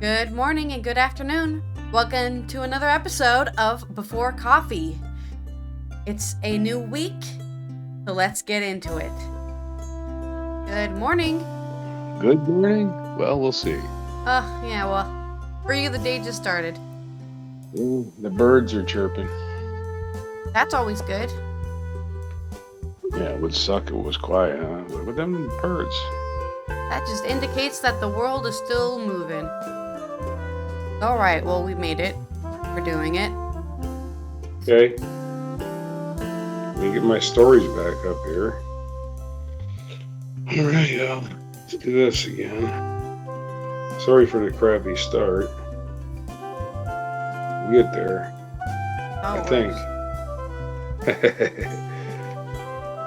Good morning and good afternoon. Welcome to another episode of Before Coffee. It's a new week, so let's get into it. Good morning. Good morning? Well, we'll see. For you, the day just started. The birds are chirping. That's always good. Yeah, it would suck if it was quiet, huh? What with them birds? That just indicates that the world is still moving. Alright, well, we made it. We're doing it. Okay. Let me get my stories back up here. Alright, let's do this again. Sorry for the crappy start. We'll get there. I think.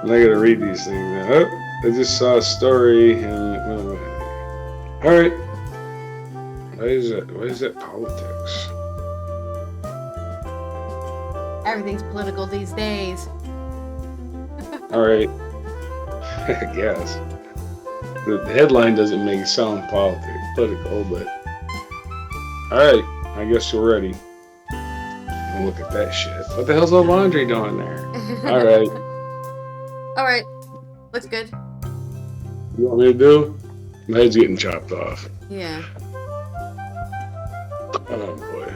I'm not gonna read these things now. Oh, I just saw a story and it went away. Alright. Why is that politics? Everything's political these days. Alright. I guess. The headline doesn't make it sound political, but alright, I guess we're ready. And look at that shit. What the hell's the laundry doing there? Alright. Alright. Looks good. You want me to do? My head's getting chopped off. Yeah. Oh boy.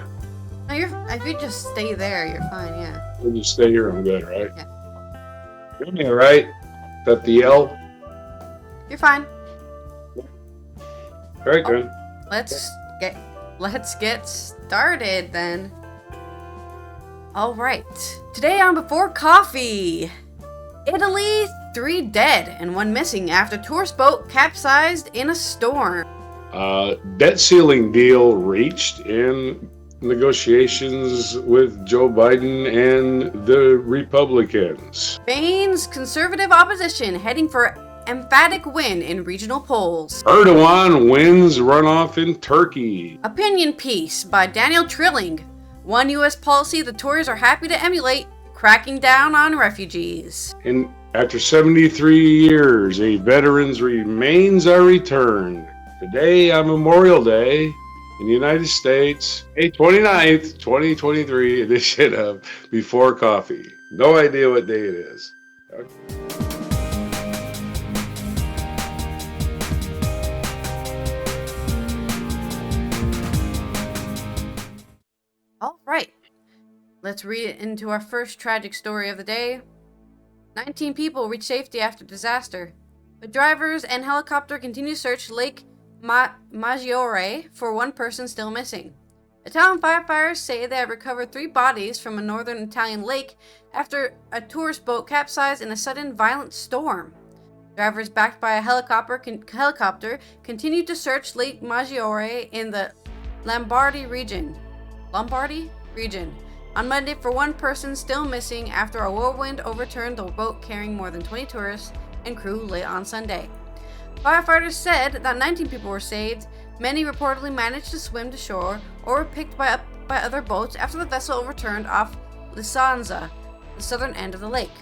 No, if you just stay there, you're fine, yeah. We'll just stay here, I'm good, right? Yeah. You're me, alright? Is that the L? You're fine. Alright, then. Let's get started then. All right. Today on Before Coffee, Italy, 3 dead and 1 missing after tourist boat capsized in a storm. Debt ceiling deal reached in negotiations with Joe Biden and the Republicans. Spain's conservative opposition heading for emphatic win in regional polls. Erdogan wins runoff in Turkey. Opinion piece by Daniel Trilling. One U.S. policy the Tories are happy to emulate, cracking down on refugees. And after 73 years, a veteran's remains are returned. Today on Memorial Day in the United States, May 29th, 2023, edition of Before Coffee. No idea what day it is. All right, let's read into our first tragic story of the day. 19 people reach safety after disaster, but drivers and helicopter continue to search Lake Maggiore for 1 person still missing. Italian firefighters say they have recovered 3 bodies from a northern Italian lake after a tourist boat capsized in a sudden violent storm. Drivers backed by a helicopter continued to search Lake Maggiore in the Lombardy region. On Monday for 1 person still missing after a whirlwind overturned the boat carrying more than 20 tourists and crew late on Sunday. Firefighters said that 19 people were saved. Many reportedly managed to swim to shore or were picked by other boats after the vessel overturned off Lisanza, the southern end of the lake.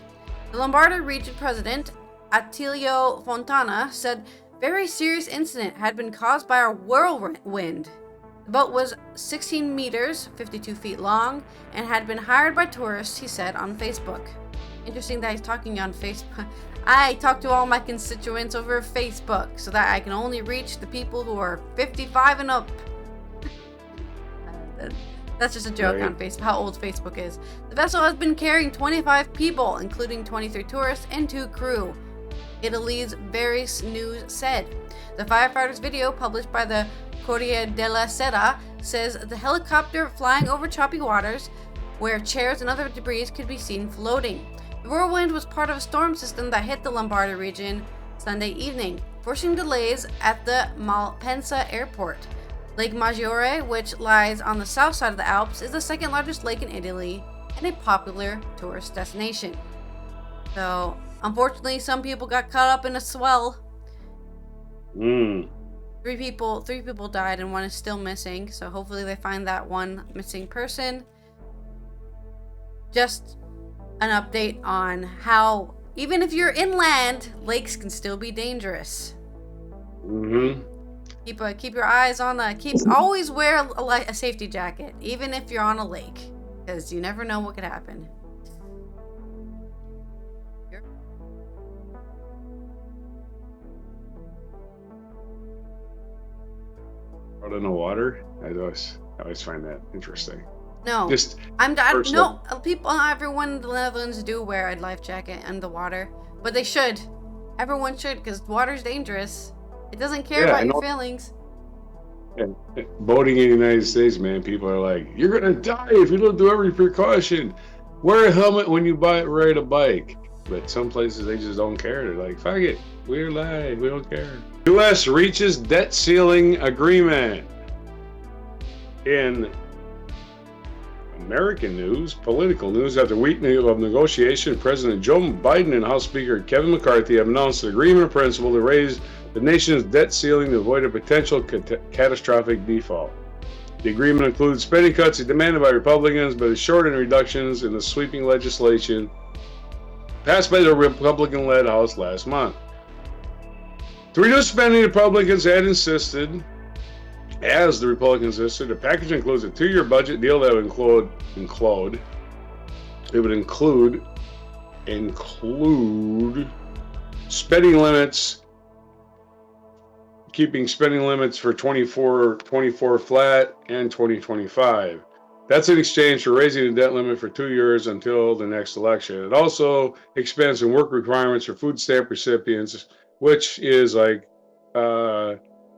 The Lombardy region president, Attilio Fontana, said very serious incident had been caused by a whirlwind. The boat was 16 meters, 52 feet long, and had been hired by tourists, he said on Facebook. Interesting that he's talking on Facebook. I talk to all my constituents over Facebook so that I can only reach the people who are 55 and up. That's just a joke on Facebook, how old Facebook is. The vessel has been carrying 25 people, including 23 tourists and 2 crew. Italy's Various News said. The firefighters' video published by the Corriere della Sera says the helicopter flying over choppy waters where chairs and other debris could be seen floating. The whirlwind was part of a storm system that hit the Lombardy region Sunday evening, forcing delays at the Malpensa airport. Lake Maggiore, which lies on the south side of the Alps, is the 2nd largest lake in Italy and a popular tourist destination. So, unfortunately, some people got caught up in a swell. 3 people died and 1 is still missing, so hopefully they find that 1 missing person. Just an update on how, even if you're inland, lakes can still be dangerous. Keep your eyes on always wear a safety jacket, even if you're on a lake, because you never know what could happen. Out in the water? I always find that interesting. No, everyone in the Netherlands do wear a life jacket in the water, but they should. Everyone should, because water's dangerous. It doesn't care about your feelings. And boating in the United States, man, people are like, you're gonna die if you don't do every precaution. Wear a helmet when you ride a bike. But some places they just don't care. They're like, fuck it, we're live, we don't care. U.S. reaches debt ceiling agreement. In American news, political news, after a week of negotiation, President Joe Biden and House Speaker Kevin McCarthy have announced an agreement in principle to raise the nation's debt ceiling to avoid a potential catastrophic default. The agreement includes spending cuts demanded by Republicans, but is short in reductions in the sweeping legislation passed by the Republican-led House last month. To reduce spending, the Republicans had insisted, as the Republicans insisted, the package includes a 2-year budget deal that would include spending limits, keeping spending limits for 24 flat and 2025. That's in exchange for raising the debt limit for 2 years until the next election. It also expands some work requirements for food stamp recipients, which is like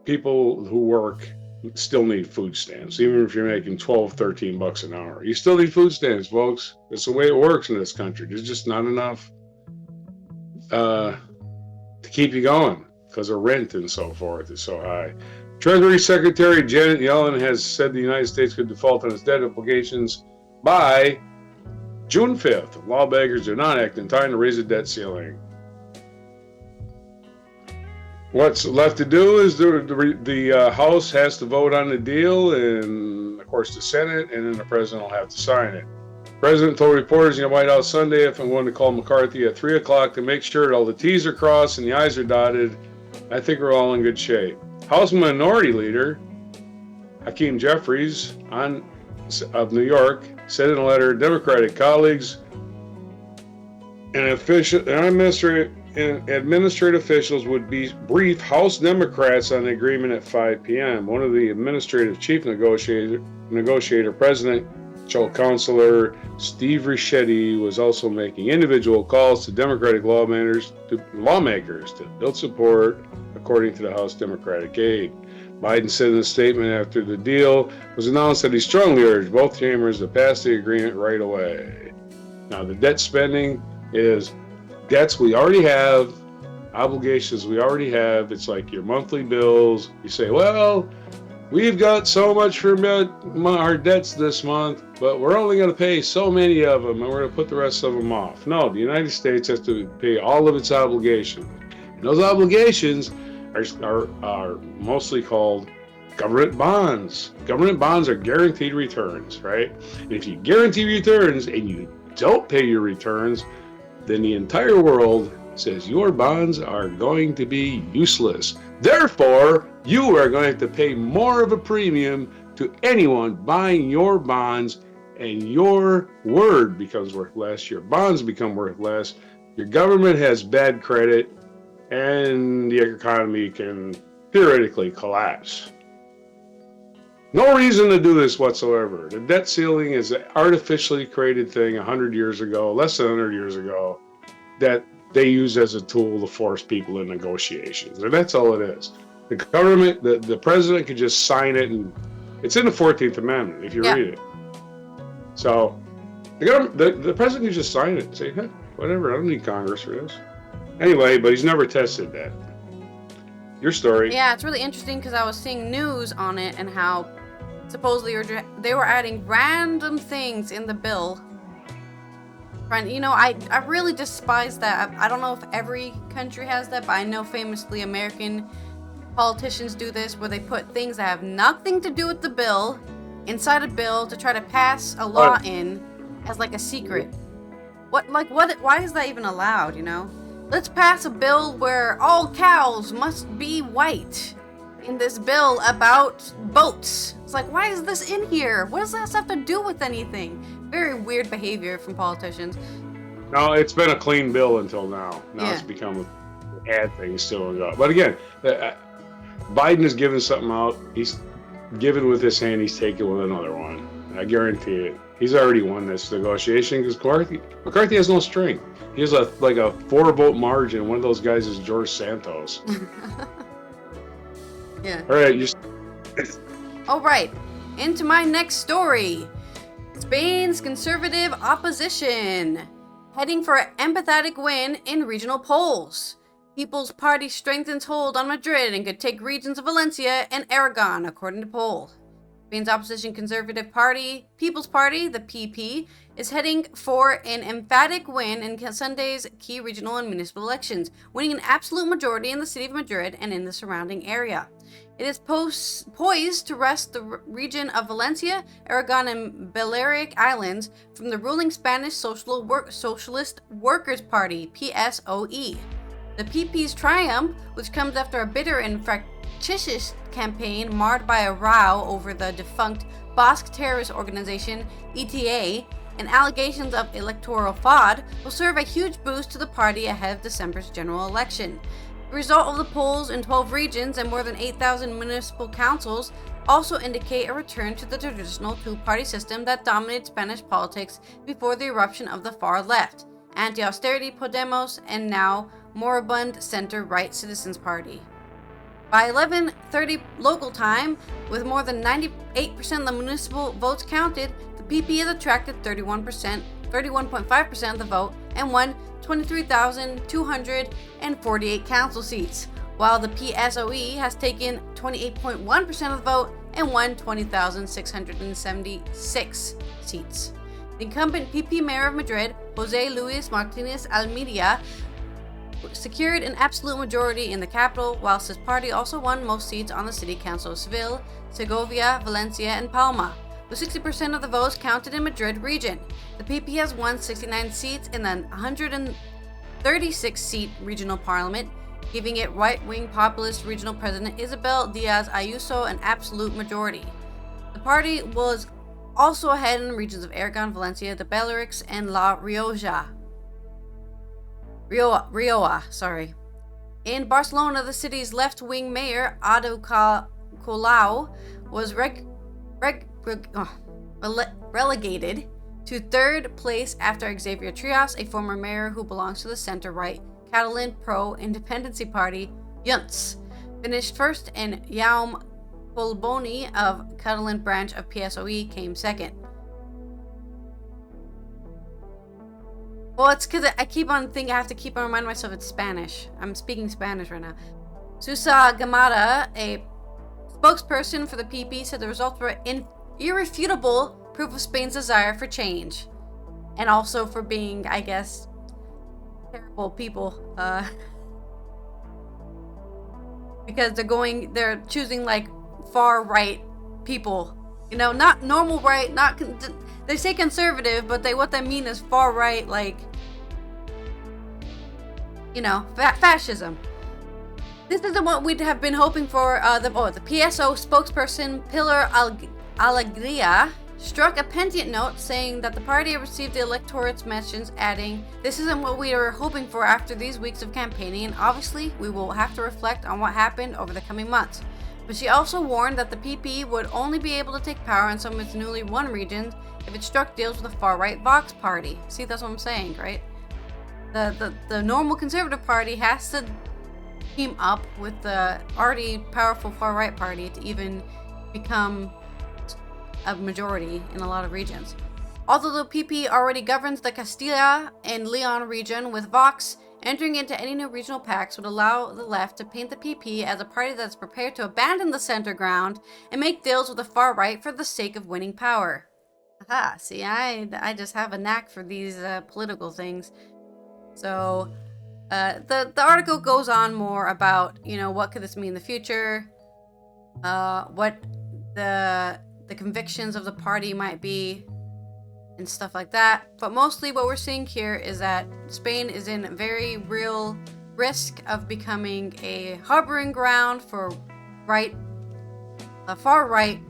people who work still need food stamps, even if you're making $12-13 an hour. You still need food stamps, folks. It's the way it works in this country. There's just not enough to keep you going because of rent and so forth is so high. Treasury Secretary Janet Yellen has said the United States could default on its debt obligations by June 5th. If lawmakers do not act in time to raise the debt ceiling. What's left to do is the House has to vote on the deal, and of course the Senate, and then the President will have to sign it. The President told reporters in the White House Sunday if I'm going to call McCarthy at 3 o'clock to make sure that all the T's are crossed and the I's are dotted. I think we're all in good shape. House Minority Leader Hakeem Jeffries of New York said in a letter, Democratic colleagues and administrative officials would brief House Democrats on the agreement at 5 p.m. One of the administrative chief negotiator, President Counselor Steve Richetti, was also making individual calls to Democratic lawmakers to build support, according to the House Democratic aide. Biden said in a statement after the deal was announced that he strongly urged both chambers to pass the agreement right away. Now, the debt spending is debts we already have, obligations we already have. It's like your monthly bills. You say, well, we've got so much for our debts this month, but we're only going to pay so many of them, and we're going to put the rest of them off. No, the United States has to pay all of its obligations. And those obligations are mostly called government bonds. Government bonds are guaranteed returns, right? And if you guarantee returns and you don't pay your returns, then the entire world says your bonds are going to be useless. Therefore, you are going to pay more of a premium to anyone buying your bonds, and your word becomes worth less, your bonds become worth less, your government has bad credit, and the economy can theoretically collapse. No reason to do this whatsoever. The debt ceiling is an artificially created thing 100 years ago, less than 100 years ago, that they use as a tool to force people in negotiations. And that's all it is. The government, the president could just sign it, and it's in the 14th Amendment if you read it. So the president can just sign it and say, whatever, I don't need Congress for this. Anyway, but he's never tested that. Your story. Yeah, it's really interesting because I was seeing news on it and how supposedly they were adding random things in the bill. I really despise that. I don't know if every country has that, but I know famously American politicians do this, where they put things that have nothing to do with the bill inside a bill to try to pass a law in as like a secret. Why is that even allowed, Let's pass a bill where all cows must be white. in this bill about boats. It's like, why is this in here? What does that have to do with anything? Very weird behavior from politicians. No, it's been a clean bill until now. Now it's become a ad thing still. But again, Biden is giving something out. He's giving with this hand. He's taking with another one. I guarantee it. He's already won this negotiation because McCarthy has no strength. He has a 4-vote margin. One of those guys is George Santos. Yeah. All right. All right. Into my next story. Spain's conservative opposition heading for an empathetic win in regional polls. People's Party strengthens hold on Madrid and could take regions of Valencia and Aragon, according to poll. Spain's opposition Conservative Party, People's Party, the PP, is heading for an emphatic win in Sunday's key regional and municipal elections, winning an absolute majority in the city of Madrid and in the surrounding area. It is poised to wrest the region of Valencia, Aragon, and Balearic Islands from the ruling Spanish Socialist Workers' Party, PSOE. The PP's triumph, which comes after a bitter and fractious campaign marred by a row over the defunct Basque terrorist organization ETA and allegations of electoral fraud, will serve a huge boost to the party ahead of December's general election. The result of the polls in 12 regions and more than 8,000 municipal councils also indicate a return to the traditional two-party system that dominated Spanish politics before the eruption of the far left, anti-austerity Podemos, and now moribund center-right Citizens Party. By 11:30 local time, with more than 98% of the municipal votes counted, the PP has attracted 31.5% of the vote and won 23,248 council seats, while the PSOE has taken 28.1% of the vote and won 20,676 seats. The incumbent PP mayor of Madrid, José Luis Martínez Almeida, secured an absolute majority in the capital, whilst his party also won most seats on the city council of Seville, Segovia, Valencia, and Palma. With 60% of the votes counted in Madrid region, the PP has won 69 seats in the 136-seat regional parliament, giving it right-wing populist regional president Isabel Díaz Ayuso an absolute majority. The party was also ahead in the regions of Aragon, Valencia, the Balearics, and La Rioja. In Barcelona, the city's left-wing mayor, Ada Colau, was relegated to third place after Xavier Trias, a former mayor who belongs to the center-right Catalan pro-independency party, Junts, finished first, and Jaume Collboni of Catalan branch of PSOE came second. Well, it's because I keep on thinking I have to keep on reminding myself it's Spanish. I'm speaking Spanish right now. Susa Gamada, a spokesperson for the PP, said the results were irrefutable proof of Spain's desire for change. And also for being, I guess, terrible people. Because they're choosing like far right people. You know, not normal right, they say conservative, but what they mean is far right, like, you know, fascism. This isn't what we'd have been hoping for. The PSO spokesperson Pilar Alegría struck a pentant note saying that the party received the electorate's messages, adding, "This isn't what we were hoping for after these weeks of campaigning, and obviously we will have to reflect on what happened over the coming months." But she also warned that the PP would only be able to take power in some of its newly won regions if it struck deals with the far-right Vox party. See, that's what I'm saying, right? The normal Conservative Party has to team up with the already powerful far-right party to even become a majority in a lot of regions. Although the PP already governs the Castilla and Leon region, with Vox entering into any new regional pacts would allow the left to paint the PP as a party that's prepared to abandon the center ground and make deals with the far right for the sake of winning power. Aha, see, I just have a knack for these political things. So the article goes on more about, you know, what could this mean in the future, what the convictions of the party might be, and stuff like that. But mostly what we're seeing here is that Spain is in very real risk of becoming a harboring ground for far right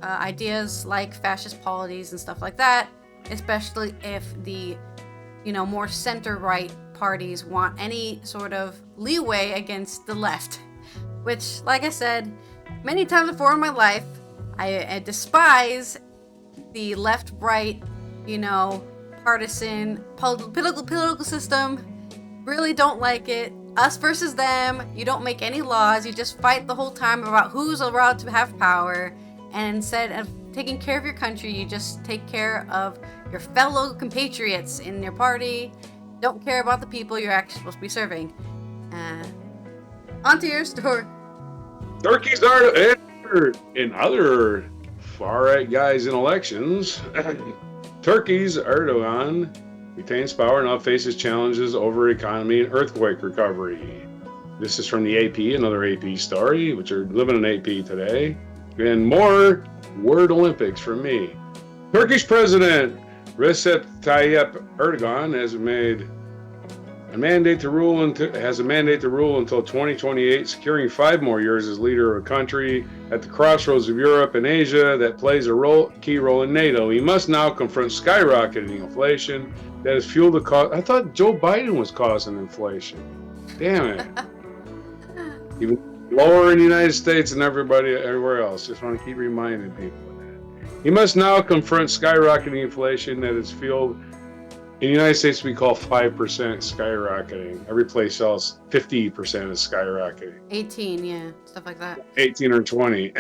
ideas like fascist policies and stuff like that, especially if the, more center-right parties want any sort of leeway against the left. Which, like I said, many times before in my life, I despise the left-right, partisan political system. Really don't like it. Us versus them. You don't make any laws. You just fight the whole time about who's allowed to have power. And instead of taking care of your country, you just take care of your fellow compatriots in your party. Don't care about the people you're actually supposed to be serving. Onto your story. Turkey's in other far-right guys in elections. Turkey's Erdogan retains power, now faces challenges over economy and earthquake recovery. This is from the AP, another AP story, which are living in AP today. And more word Olympics from me. Turkish President Recep Tayyip Erdogan has a mandate to rule until 2028, securing 5 more years as leader of a country at the crossroads of Europe and Asia that plays a key role in NATO. He must now confront skyrocketing inflation that has fueled the cost. I thought Joe Biden was causing inflation. Damn it. Even lower in the United States than everywhere else. Just want to keep reminding people of that. He must now confront skyrocketing inflation that has fueled. In the United States, we call 5% skyrocketing. Every place else, 50% is skyrocketing. 18, yeah, stuff like that. 18 or 20.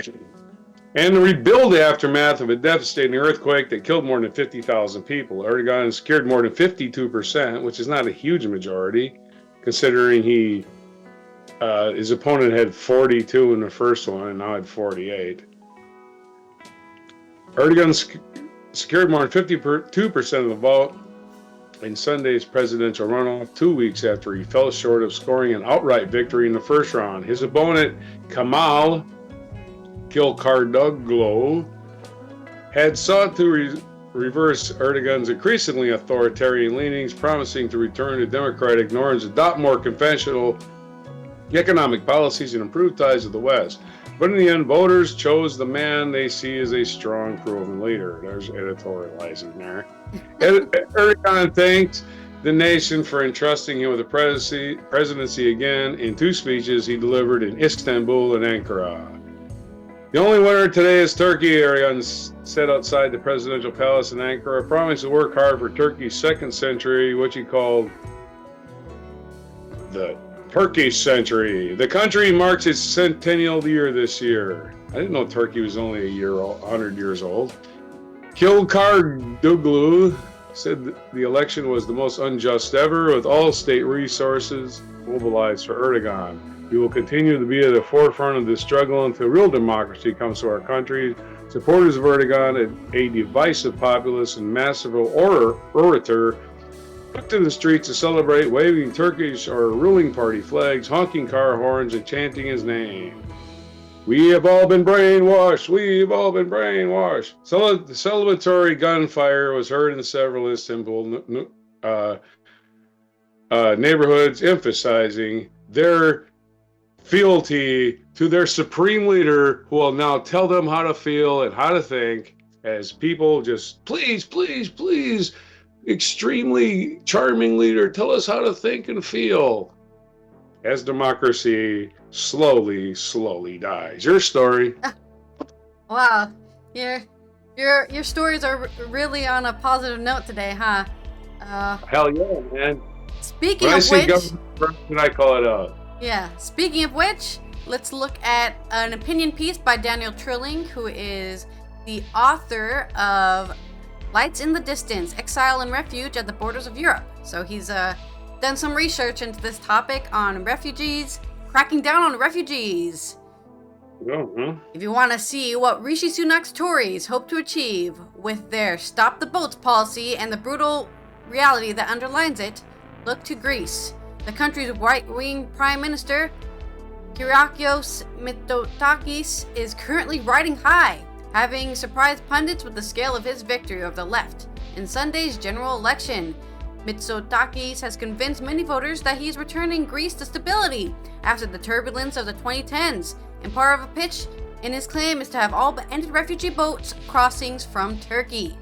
And to rebuild the aftermath of a devastating earthquake that killed more than 50,000 people. Erdogan secured more than 52%, which is not a huge majority, considering his opponent had 42 in the first one and now had 48. Erdogan secured more than 52% of the vote in Sunday's presidential runoff, 2 weeks after he fell short of scoring an outright victory in the first round. His opponent, Kemal Kılıçdaroğlu, had sought to reverse Erdogan's increasingly authoritarian leanings, promising to return to democratic norms, adopt more conventional economic policies, and improve ties with the West. But in the end, voters chose the man they see as a strong, proven leader. There's editorializing there. Erdogan thanked the nation for entrusting him with the presidency again in 2 speeches he delivered in Istanbul and Ankara. The only winner today is Turkey, Erdogan said outside the presidential palace in Ankara, promising to work hard for Turkey's second century, which he called the Turkish century. The country marks its centennial year this year. I didn't know Turkey was only 100 years old. Kılıçdaroğlu said the election was the most unjust ever, with all state resources mobilized for Erdogan. We will continue to be at the forefront of this struggle until real democracy comes to our country. Supporters of Erdogan, a divisive populist and massive orator, took to the streets to celebrate, waving Turkish or ruling party flags, honking car horns, and chanting his name. We have all been brainwashed. We've all been brainwashed. So the celebratory gunfire was heard in several Istanbul neighborhoods, emphasizing their fealty to their supreme leader, who will now tell them how to feel and how to think, as people just, please, please, please, extremely charming leader, tell us how to think and feel, as democracy slowly dies. Your story. Wow, your stories are really on a positive note today, huh? Hell yeah, man. Speaking of which, I call it out. Yeah. Speaking of which, let's look at an opinion piece by Daniel Trilling, who is the author of Lights in the Distance, Exile and Refuge at the Borders of Europe. So he's done some research into this topic on refugees, cracking down on refugees. Uh-huh. If you want to see what Rishi Sunak's Tories hope to achieve with their Stop the Boats policy and the brutal reality that underlines it, look to Greece. The country's right-wing Prime Minister, Kyriakos Mitsotakis, is currently riding high, having surprised pundits with the scale of his victory over the left in Sunday's general election. Mitsotakis has convinced many voters that he is returning Greece to stability after the turbulence of the 2010s, and part of a pitch in his claim is to have all anti-refugee boats crossings from Turkey.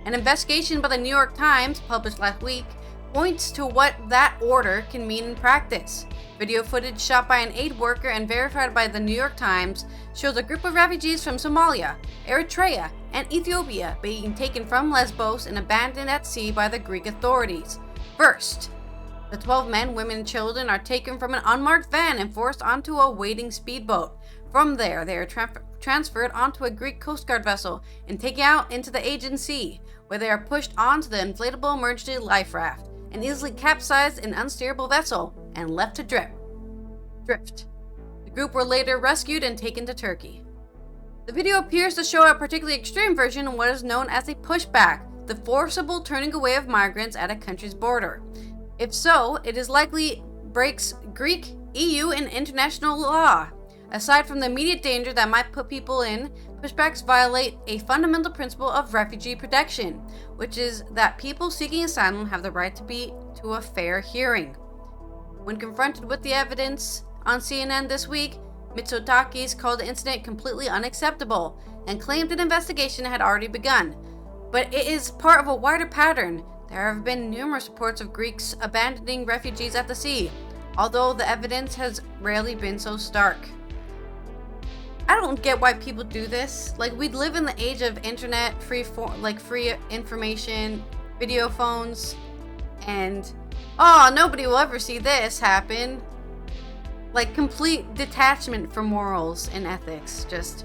An investigation by the New York Times, published last week, points to what that order can mean in practice. Video footage shot by an aid worker and verified by the New York Times shows a group of refugees from Somalia, Eritrea, and Ethiopia being taken from Lesbos and abandoned at sea by the Greek authorities. First, the 12 men, women, and children are taken from an unmarked van and forced onto a waiting speedboat. From there, they are transferred onto a Greek Coast Guard vessel and taken out into the Aegean Sea, where they are pushed onto the inflatable emergency life raft, an easily capsized and unsteerable vessel, and left to drift. The group were later rescued and taken to Turkey. The video appears to show a particularly extreme version of what is known as a pushback, the forcible turning away of migrants at a country's border. If so, it is likely breaks Greek, EU, and international law. Aside from the immediate danger that might put people in, pushbacks violate a fundamental principle of refugee protection, which is that people seeking asylum have the right to a fair hearing. When confronted with the evidence on CNN this week, Mitsotakis called the incident completely unacceptable and claimed an investigation had already begun. But it is part of a wider pattern. There have been numerous reports of Greeks abandoning refugees at the sea, although the evidence has rarely been so stark. I don't get why people do this. Like, we live in the age of internet, free information, video phones, and nobody will ever see this happen. Like, complete detachment from morals and ethics. Just,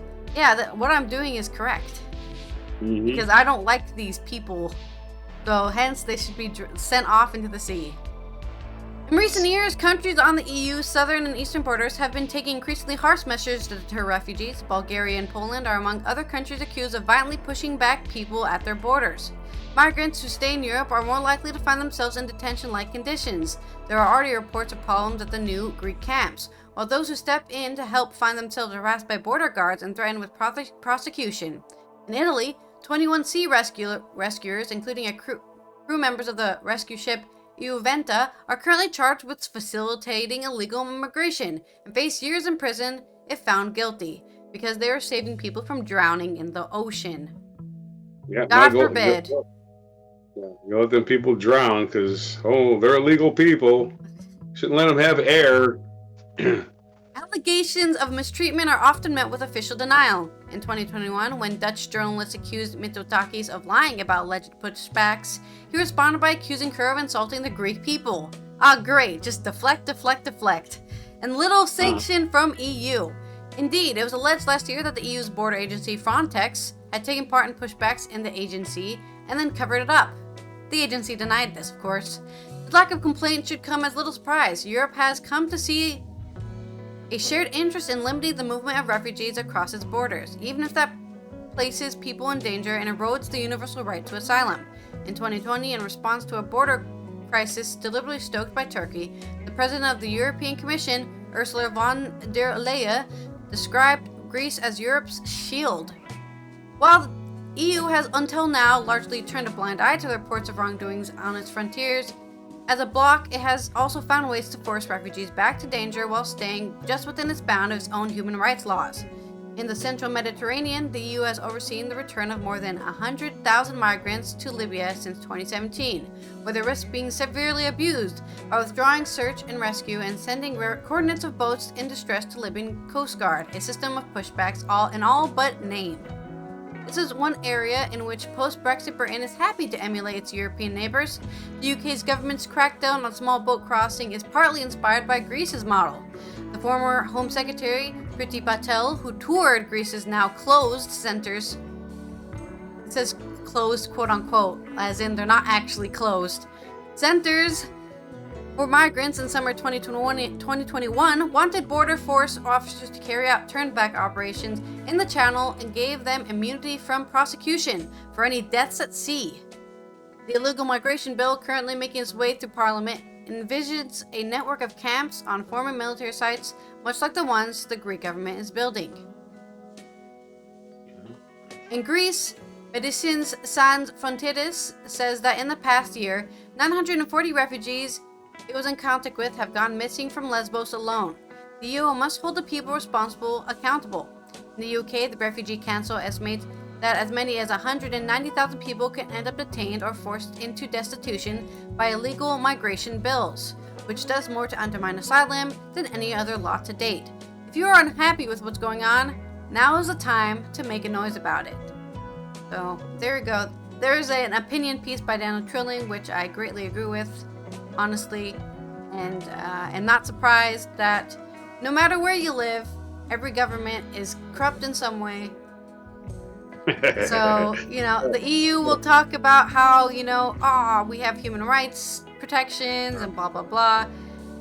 what I'm doing is correct. Because I don't like these people. So hence they should be sent off into the sea. In recent years, countries on the EU's southern and eastern borders have been taking increasingly harsh measures to deter refugees. Bulgaria and Poland are among other countries accused of violently pushing back people at their borders. Migrants who stay in Europe are more likely to find themselves in detention-like conditions. There are already reports of problems at the new Greek camps, while those who step in to help find themselves harassed by border guards and threatened with prosecution. In Italy, 21 sea rescuers, including crew members of the rescue ship Iuventa, are currently charged with facilitating illegal immigration and face years in prison if found guilty, because they are saving people from drowning in the ocean. Yeah, God forbid. You let them people drown because, they're illegal people. Shouldn't let them have air. Allegations of mistreatment are often met with official denial. In 2021, when Dutch journalists accused Mitsotakis of lying about alleged pushbacks, he responded by accusing her of insulting the Greek people. Great, just deflect. And little sanction from EU. Indeed, it was alleged last year that the EU's border agency Frontex had taken part in pushbacks in the agency and then covered it up. The agency denied this, of course. The lack of complaint should come as little surprise. Europe has come to see a shared interest in limiting the movement of refugees across its borders, even if that places people in danger and erodes the universal right to asylum. In 2020, in response to a border crisis deliberately stoked by Turkey, the president of the European Commission, Ursula von der Leyen, described Greece as Europe's shield. While the EU has until now largely turned a blind eye to the reports of wrongdoings on its frontiers, as a bloc, it has also found ways to force refugees back to danger while staying just within its bound of its own human rights laws. In the central Mediterranean, the EU has overseen the return of more than 100,000 migrants to Libya since 2017, where they risk being severely abused by withdrawing search and rescue and sending coordinates of boats in distress to Libyan Coast Guard, a system of pushbacks all but name. This is one area in which post-Brexit Britain is happy to emulate its European neighbours. The UK's government's crackdown on small boat crossing is partly inspired by Greece's model. The former Home Secretary, Priti Patel, who toured Greece's now closed centres, it says closed quote-unquote, as in they're not actually closed, centres for migrants in summer 2021 wanted border force officers to carry out turnback operations in the channel and gave them immunity from prosecution for any deaths at sea. The illegal migration bill, currently making its way through Parliament, envisions a network of camps on former military sites, much like the ones the Greek government is building. In Greece, Medicines Sans Frontieres says that in the past year, 940 refugees it was in contact with have gone missing from Lesbos alone. The EU must hold the people responsible accountable. In the UK, the Refugee Council estimates that as many as 190,000 people can end up detained or forced into destitution by illegal migration bills, which does more to undermine asylum than any other law to date. If you are unhappy with what's going on, now is the time to make a noise about it. So there you go. There is an opinion piece by Daniel Trilling, which I greatly agree with, honestly, and am not surprised that no matter where you live, every government is corrupt in some way. So, the EU will talk about how, we have human rights protections and blah, blah, blah.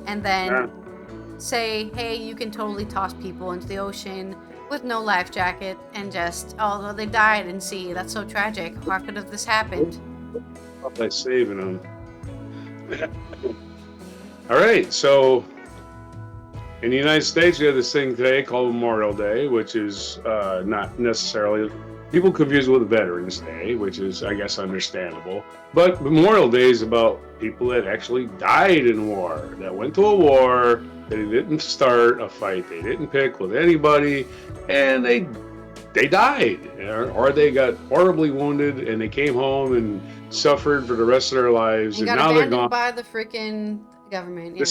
And then say, hey, you can totally toss people into the ocean with no life jacket and just, they died in sea. That's so tragic. How could have this happened? By saving them. All right, so in the United States, you have this thing today called Memorial Day, which is not necessarily, people confuse it with Veterans Day, which is, I guess, understandable. But Memorial Day is about people that actually died in war, that went to a war, they didn't start a fight, they didn't pick with anybody, and they died, or they got horribly wounded, and they came home and suffered for the rest of their lives, and now they're gone by the freaking government. Yeah.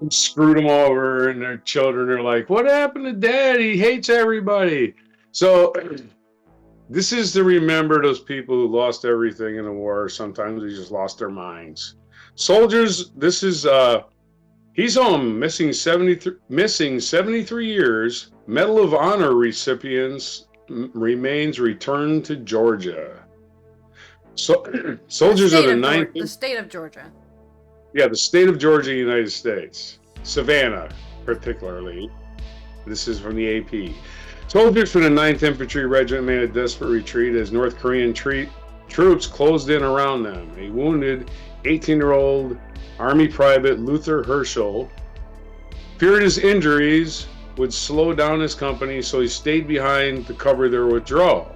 Screwed them over, and their children are like, what happened to Dad? He hates everybody. So this is to remember those people who lost everything in the war. Sometimes they just lost their minds. Soldiers, this is he's home, missing 73 years. Medal of Honor recipients remains returned to Georgia. So soldiers of the state of Georgia. Yeah, the state of Georgia, United States. Savannah, particularly. This is from the AP. Soldiers from the 9th Infantry Regiment made a desperate retreat as North Korean troops closed in around them. A wounded 18-year-old Army Private Luther Herschel feared his injuries would slow down his company, so he stayed behind to cover their withdrawal.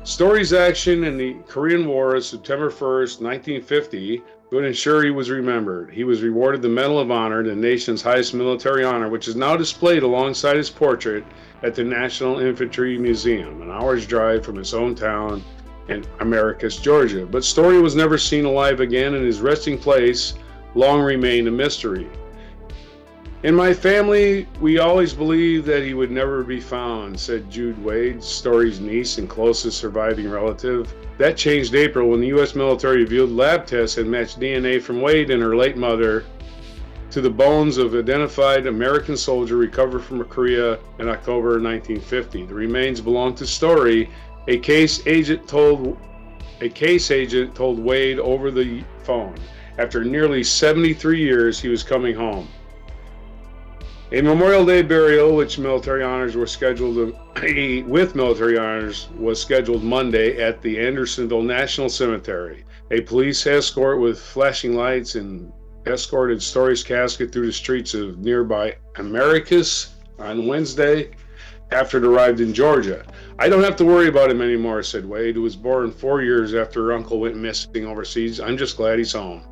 Story's action in the Korean War of September 1st, 1950 would ensure he was remembered. He was rewarded the Medal of Honor, the nation's highest military honor, which is now displayed alongside his portrait at the National Infantry Museum, an hour's drive from his hometown in Americus, Georgia. But Story was never seen alive again, and his resting place long remained a mystery. In my family, we always believed that he would never be found, said Jude Wade, Story's niece and closest surviving relative. That changed April when the U.S. military revealed lab tests had matched DNA from Wade and her late mother to the bones of identified American soldier recovered from Korea in October 1950. The remains belonged to Story. A case agent told Wade over the phone. After nearly 73 years, he was coming home. A Memorial Day burial, with military honors was scheduled Monday at the Andersonville National Cemetery. A police escort with flashing lights and escorted Story's casket through the streets of nearby Americus on Wednesday after it arrived in Georgia. I don't have to worry about him anymore, said Wade, who was born 4 years after her uncle went missing overseas. I'm just glad he's home.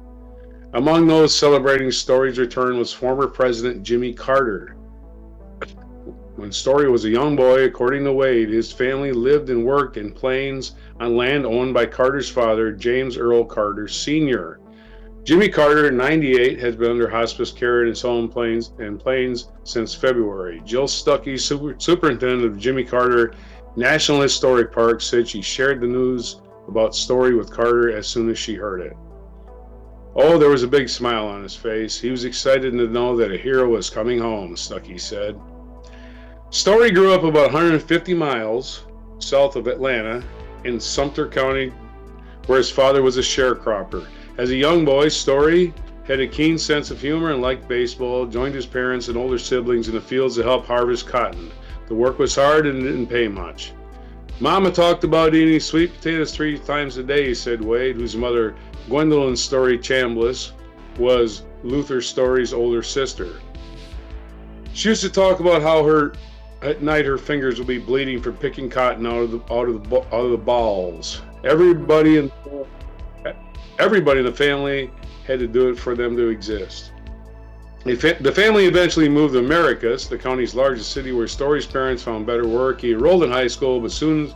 Among those celebrating Story's return was former President Jimmy Carter. When Story was a young boy, according to Wade, his family lived and worked in Plains on land owned by Carter's father, James Earl Carter Sr. Jimmy Carter, 98, has been under hospice care in his home in Plains since February. Jill Stuckey, superintendent of Jimmy Carter National Historic Park, said she shared the news about Story with Carter as soon as she heard it. Oh, there was a big smile on his face. He was excited to know that a hero was coming home, Stuckey said. Story grew up about 150 miles south of Atlanta in Sumter County, where his father was a sharecropper. As a young boy, Story had a keen sense of humor and liked baseball, joined his parents and older siblings in the fields to help harvest cotton. The work was hard and didn't pay much. Mama talked about eating sweet potatoes 3 times a day, said Wade, whose mother, Gwendolyn Story Chambliss, was Luther Story's older sister. She used to talk about how at night her fingers would be bleeding from picking cotton out of the balls. Everybody in the family had to do it for them to exist. The family eventually moved to Americus, the county's largest city, where Story's parents found better work. He enrolled in high school, but soon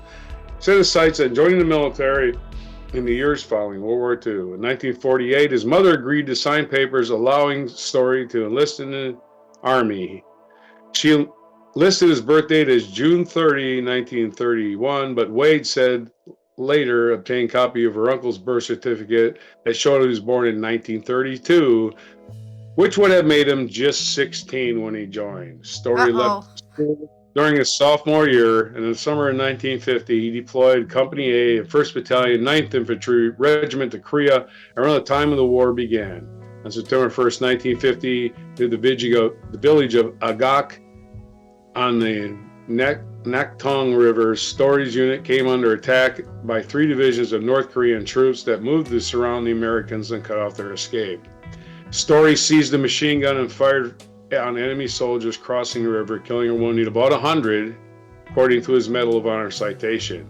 set his sights on joining the military in the years following World War II. In 1948, his mother agreed to sign papers allowing Story to enlist in the Army. She listed his birth date as June 30, 1931, but Wade said later obtained a copy of her uncle's birth certificate that showed he was born in 1932, which would have made him just 16 when he joined. Story left school during his sophomore year, and in the summer of 1950, he deployed Company A, 1st Battalion, 9th Infantry Regiment to Korea around the time of the war began. On September 1st, 1950, near the village of Agak on the Naktong River, Story's unit came under attack by 3 divisions of North Korean troops that moved to surround the Americans and cut off their escape. Story seized a machine gun and fired on enemy soldiers crossing the river, killing or wounding about 100, according to his Medal of Honor citation.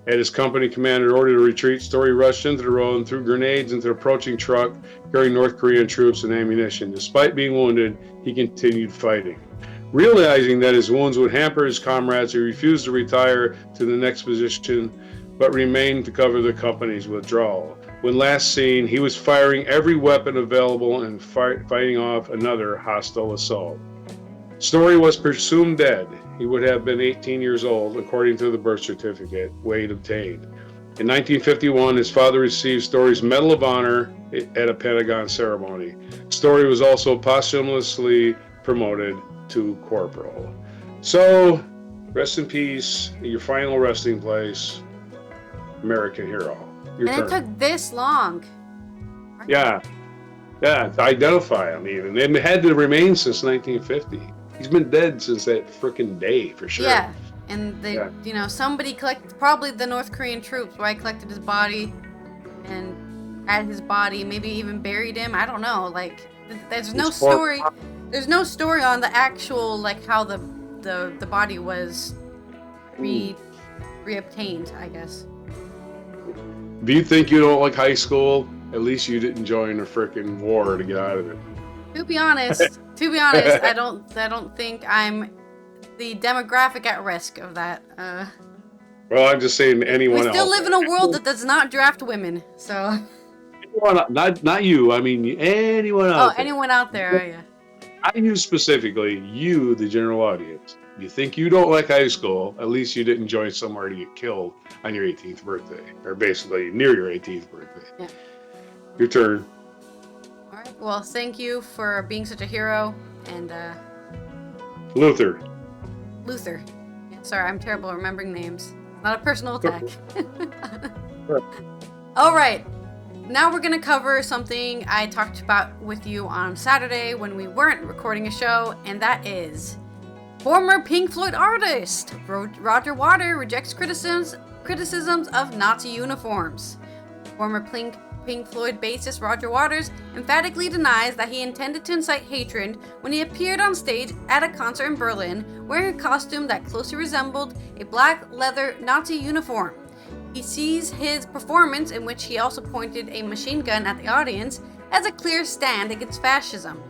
At his company commander ordered to retreat, Story rushed into the road and threw grenades into the approaching truck carrying North Korean troops and ammunition. Despite being wounded, he continued fighting. Realizing that his wounds would hamper his comrades, he refused to retire to the next position, but remained to cover the company's withdrawal. When last seen, he was firing every weapon available and fighting off another hostile assault. Story was presumed dead. He would have been 18 years old, according to the birth certificate Wade obtained. In 1951, his father received Story's Medal of Honor at a Pentagon ceremony. Story was also posthumously promoted to corporal. So, rest in peace, your final resting place, American hero. Your turn. It took this long. Yeah, to identify him even. And it had to remain since 1950. He's been dead since that frickin' day, for sure. Yeah, and they, somebody collected, probably the North Korean troops, right, collected his body and had his body, maybe even buried him. I don't know. Like, there's no story. There's no story on the actual, like, how the body was reobtained, I guess. If you think you don't like high school, at least you didn't join a frickin' war to get out of it. To be honest, I don't think I'm the demographic at risk of that. Well, I'm just saying anyone else. We still live in a world that does not draft women, so. Not you. I mean anyone else. Oh, anyone out there? Yeah. I use specifically you, the general audience. You think you don't like high school, at least you didn't join somewhere to get killed on your 18th birthday, or basically near your 18th birthday. Yeah. Your turn. All right. Well, thank you for being such a hero, and Luther. Yeah, sorry, I'm terrible at remembering names. Not a personal attack. All right. Now we're going to cover something I talked about with you on Saturday when we weren't recording a show, and that is former Pink Floyd artist Roger Waters rejects criticisms of Nazi uniforms. Former Pink Floyd bassist Roger Waters emphatically denies that he intended to incite hatred when he appeared on stage at a concert in Berlin wearing a costume that closely resembled a black leather Nazi uniform. He sees his performance, in which he also pointed a machine gun at the audience, as a clear stand against fascism.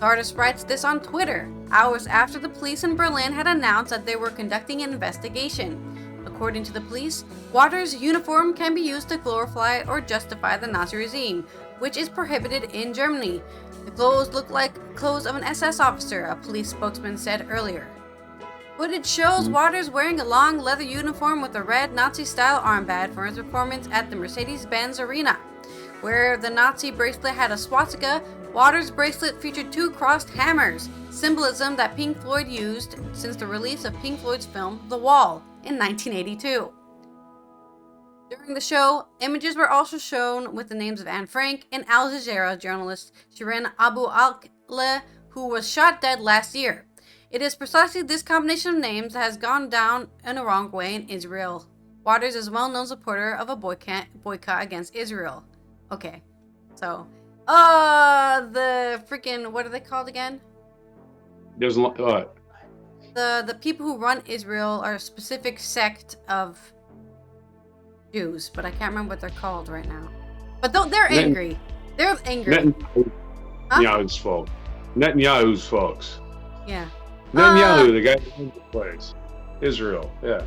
The artist writes this on Twitter, hours after the police in Berlin had announced that they were conducting an investigation. According to the police, Waters' uniform can be used to glorify or justify the Nazi regime, which is prohibited in Germany. The clothes look like clothes of an SS officer, a police spokesman said earlier. Footage shows Waters wearing a long leather uniform with a red Nazi-style armband for his performance at the Mercedes-Benz Arena. Where the Nazi bracelet had a swastika, Waters' bracelet featured 2 crossed hammers, symbolism that Pink Floyd used since the release of Pink Floyd's film The Wall in 1982. During the show, images were also shown with the names of Anne Frank and Al Jazeera journalist Shirin Abu Akleh, who was shot dead last year. It is precisely this combination of names that has gone down in a wrong way in Israel. Waters is a well-known supporter of a boycott against Israel. Okay, so, the freaking, what are they called again? There's what? The people who run Israel are a specific sect of Jews, but I can't remember what they're called right now. But they're angry. They're angry. Yeah, it's fault. Netanyahu's folks. Yeah. Netanyahu, the guy who owns the place. Israel, yeah.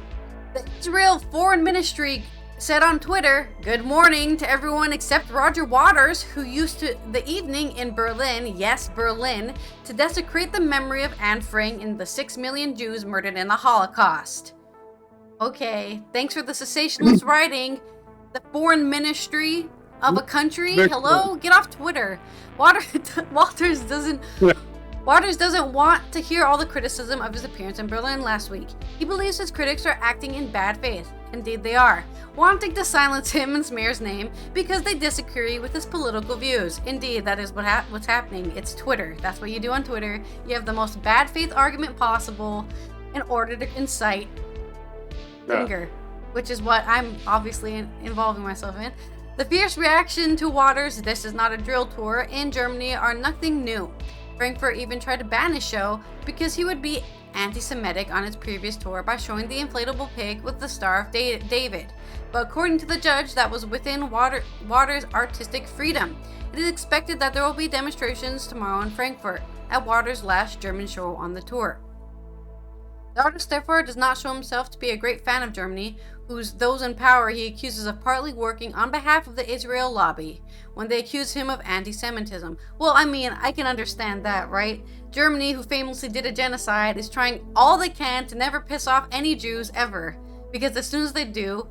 The Israel Foreign Ministry said on Twitter, "Good morning to everyone except Roger Waters, who used the evening in Berlin, yes, Berlin, to desecrate the memory of Anne Frank and the 6 million Jews murdered in the Holocaust." Okay, thanks for the sensationalist writing. The Foreign Ministry of a country? Hello? Get off Twitter. Waters doesn't want to hear all the criticism of his appearance in Berlin last week. He believes his critics are acting in bad faith. Indeed they are, wanting to silence him and smear his name because they disagree with his political views. Indeed, that is what's happening. It's Twitter. That's what you do on Twitter. You have the most bad faith argument possible in order to incite anger, which is what I'm obviously involving myself in. The fierce reaction to Waters' "This is not a drill" tour in Germany are nothing new. Frankfurt even tried to ban his show because he would be anti-Semitic on his previous tour by showing the inflatable pig with the Star of David. But according to the judge, that was within Waters' artistic freedom. It is expected that there will be demonstrations tomorrow in Frankfurt at Waters' last German show on the tour. The artist therefore does not show himself to be a great fan of Germany, those in power he accuses of partly working on behalf of the Israel lobby when they accuse him of anti-Semitism. Well, I mean, I can understand that, right? Germany, who famously did a genocide, is trying all they can to never piss off any Jews ever, because as soon as they do,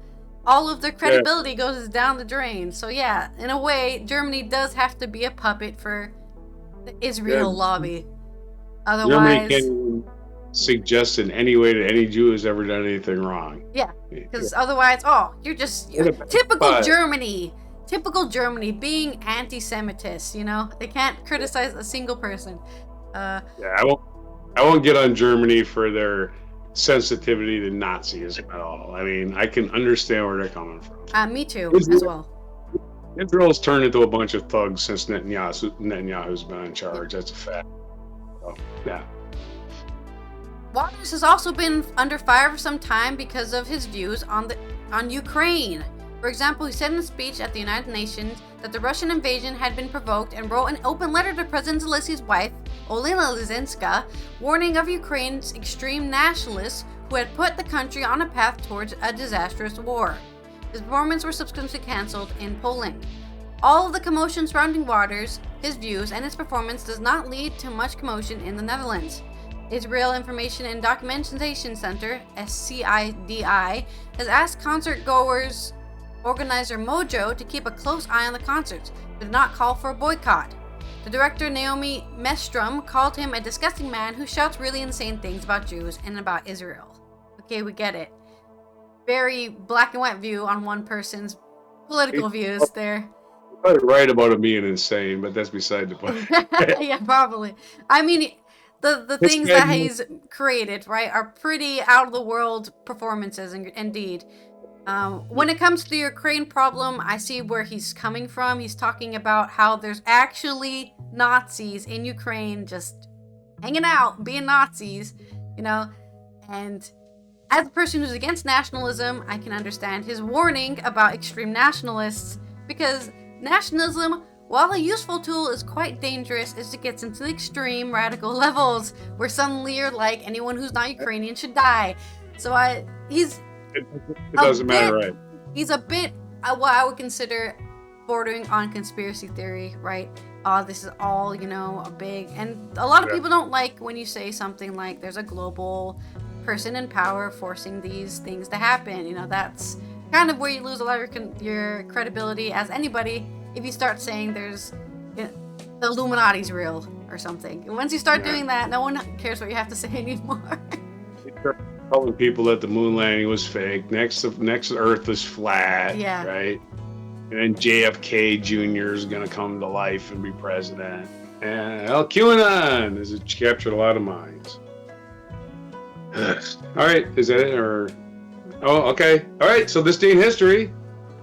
all of their credibility goes down the drain. So yeah, in a way, Germany does have to be a puppet for the Israel lobby. Otherwise, Germany can't suggest in any way that any Jew has ever done anything wrong. Yeah, because otherwise, you're typical Germany. Typical Germany being anti-Semitist, you know? They can't criticize a single person. I won't get on Germany for their sensitivity to Nazism at all. I mean, I can understand where they're coming from. Me too, as well. Israel's turned into a bunch of thugs since Netanyahu's been in charge. That's a fact. So, yeah. Waters has also been under fire for some time because of his views on Ukraine. For example, he said in a speech at the United Nations that the Russian invasion had been provoked and wrote an open letter to President Zelensky's wife, Olena Lysenska, warning of Ukraine's extreme nationalists who had put the country on a path towards a disastrous war. His performances were subsequently cancelled in Poland. All of the commotion surrounding Waters, his views, and his performance does not lead to much commotion in the Netherlands. Israel Information and Documentation Center, SCIDI, has asked concert goers organizer Mojo to keep a close eye on the concerts, but did not call for a boycott. The director Naomi Mestrom called him a disgusting man who shouts really insane things about Jews and about Israel. Okay, we get it. Very black and white view on one person's political views there. I'm right about him being insane, but that's beside the point. Yeah, probably. I mean, the things that he's created, right, are pretty out of the world performances, indeed. When it comes to the Ukraine problem, I see where he's coming from. He's talking about how there's actually Nazis in Ukraine just hanging out, being Nazis, you know, and as a person who's against nationalism, I can understand his warning about extreme nationalists, because nationalism, while a useful tool, is quite dangerous as it gets into the extreme radical levels where suddenly you're like, anyone who's not Ukrainian should die. So it doesn't matter, right? He's a bit what I would consider bordering on conspiracy theory, right? This is all, you know, a big, and a lot of people don't like when you say something like there's a global person in power forcing these things to happen. You know, that's kind of where you lose a lot of your credibility as anybody if you start saying there's the Illuminati's real or something. And once you start doing that, no one cares what you have to say anymore. Telling people that the moon landing was fake, next Earth is flat, right? And then JFK Jr. is going to come to life and be president. And QAnon has captured a lot of minds. All right, is that it? Oh, okay. All right, so this day in history,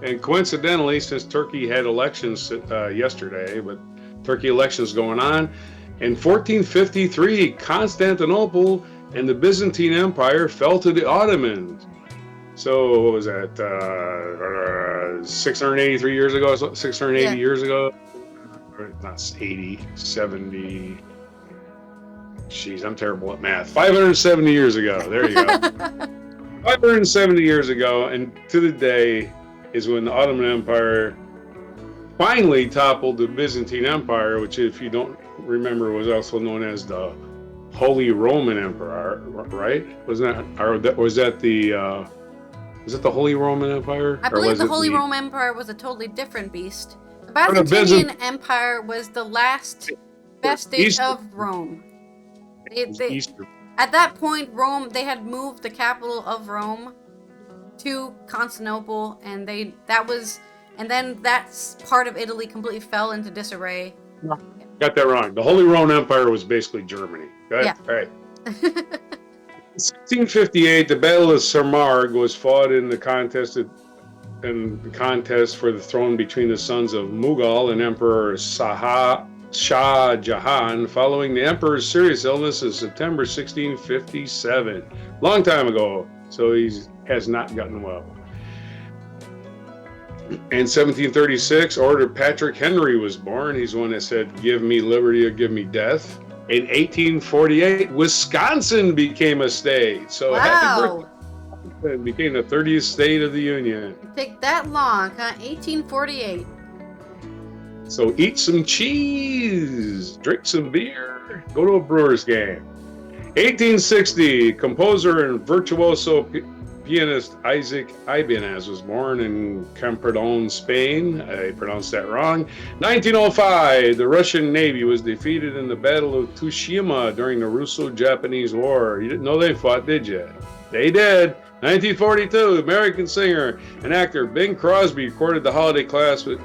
and coincidentally, since Turkey had elections yesterday, but Turkey elections going on, in 1453, Constantinople and the Byzantine Empire fell to the Ottomans. So what was that? 683 years ago? 680 years ago? Not 80, 70. Jeez, I'm terrible at math. 570 years ago. There you go. 570 years ago, and to the day is when the Ottoman Empire finally toppled the Byzantine Empire, which, if you don't remember, was also known as the Holy Roman Empire, right? Was that the Holy Roman Empire? I believe the Holy Roman Empire was a totally different beast. The Byzantine Empire was the last vestige of Rome. At that point, Rome, they had moved the capital of Rome to Constantinople, and then that part of Italy completely fell into disarray. Got that wrong. The Holy Roman Empire was basically Germany. Okay? Yeah. All right. 1658, the Battle of Samarkand was fought in the contest for the throne between the sons of Mughal and Emperor Shah Jahan, following the emperor's serious illness in September 1657. Long time ago, so he has not gotten well. In 1736, Order Patrick Henry was born. He's the one that said, "Give me liberty or give me death." In 1848, Wisconsin became a state. So happy birthday. It became the 30th state of the Union. It take that long, huh? 1848. So eat some cheese, drink some beer, go to a Brewers game. 1860, composer and virtuoso pianist Isaac Ibanez was born in Camprodon, Spain. I pronounced that wrong. 1905, the Russian Navy was defeated in the Battle of Tsushima during the Russo-Japanese War. You didn't know they fought, did you? They did. 1942, American singer and actor Bing Crosby recorded the holiday classic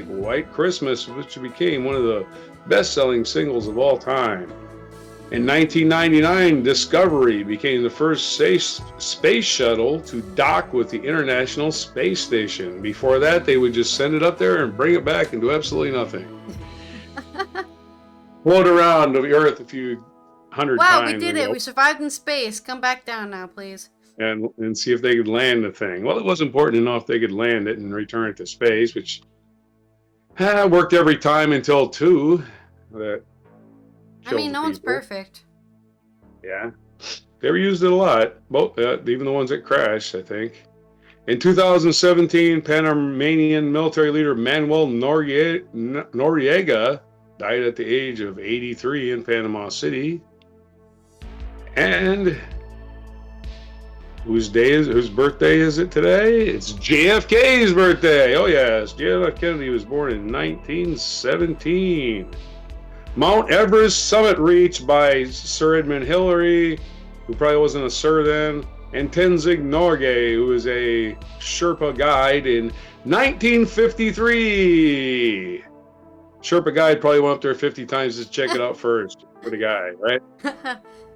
White Christmas, which became one of the best-selling singles of all time. In 1999, Discovery became the first space shuttle to dock with the International Space Station. Before that, they would just send it up there and bring it back and do absolutely nothing. Float around the Earth a few hundred times. Wow, we did it. We survived in space. Come back down now, please. And see if they could land the thing. Well, it was important enough they could land it and return it to space, which worked every time until 2. No one's perfect. Yeah. They used it a lot. Both, even the ones that crashed, I think. In 2017, Panamanian military leader Manuel Noriega died at the age of 83 in Panama City. And whose birthday is it today? It's JFK's birthday. Oh yes, John F. Kennedy was born in 1917. Mount Everest summit reached by Sir Edmund Hillary, who probably wasn't a sir then, and Tenzing Norgay, who was a Sherpa guide in 1953. Sherpa guide probably went up there 50 times to check it out first for the guy, right?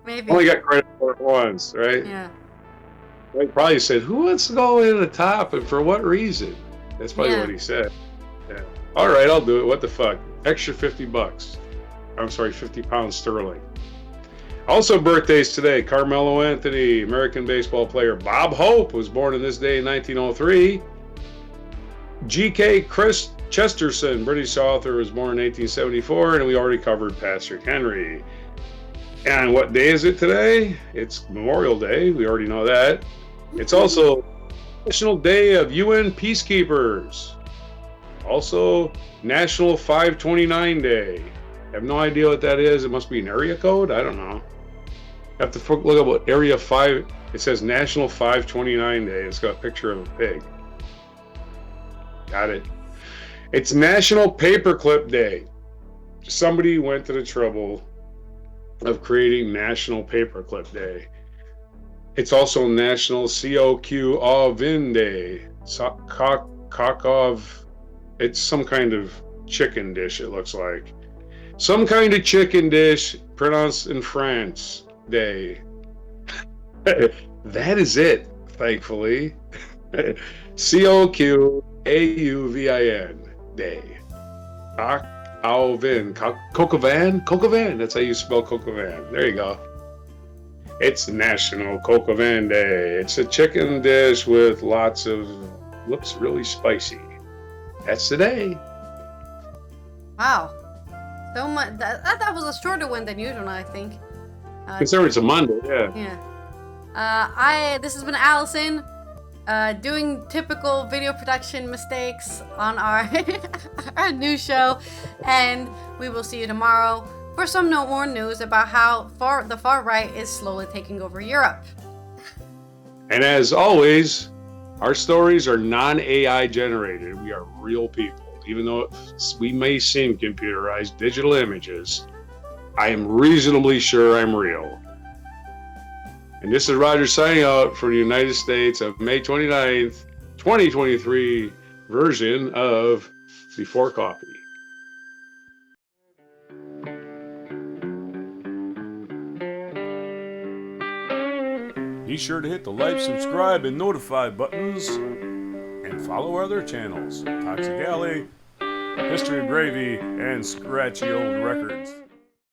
Maybe. Only got credit for it once, right? Yeah. He probably said, "Who wants to go in the top and for what reason?" That's probably what he said. Yeah. All right, I'll do it. What the fuck? Extra $50. I'm sorry, 50 pounds sterling. Also birthdays today. Carmelo Anthony, American baseball player. Bob Hope was born on this day in 1903. G.K. Chesterton, British author, was born in 1874, and we already covered Patrick Henry. And what day is it today? It's Memorial Day. We already know that. It's also National Day of UN Peacekeepers. Also, National 529 Day. I have no idea what that is. It must be an area code? I don't know. I have to look up what Area 5... It says National 529 Day. It's got a picture of a pig. Got it. It's National Paperclip Day. Somebody went to the trouble of creating National Paperclip Day. It's also National Coq-au-vin Day. Coq-au-vin. It's some kind of chicken dish, it looks like. Some kind of chicken dish pronounced in France Day. That is it, thankfully. Coqauvin Day. Coq-au-vin. Coq-au-vin? That's how you spell coq-au-vin. There you go. It's National Coq-au-vin Day. It's a chicken dish with looks really spicy. That's the day. Wow. So much. That was a shorter one than usual, I think. Conservative Monday, yeah. Yeah. This has been Allison, doing typical video production mistakes on our our new show, and we will see you tomorrow for some more news about how the far right is slowly taking over Europe. And as always, our stories are non-AI generated. We are real people. Even though we may seem computerized digital images, I am reasonably sure I'm real. And this is Roger signing out for the United States of May 29th, 2023 version of Before Coffee. Be sure to hit the like, subscribe, and notify buttons, and follow our other channels, Toxic Alley, History of Gravy, and Scratchy Old Records.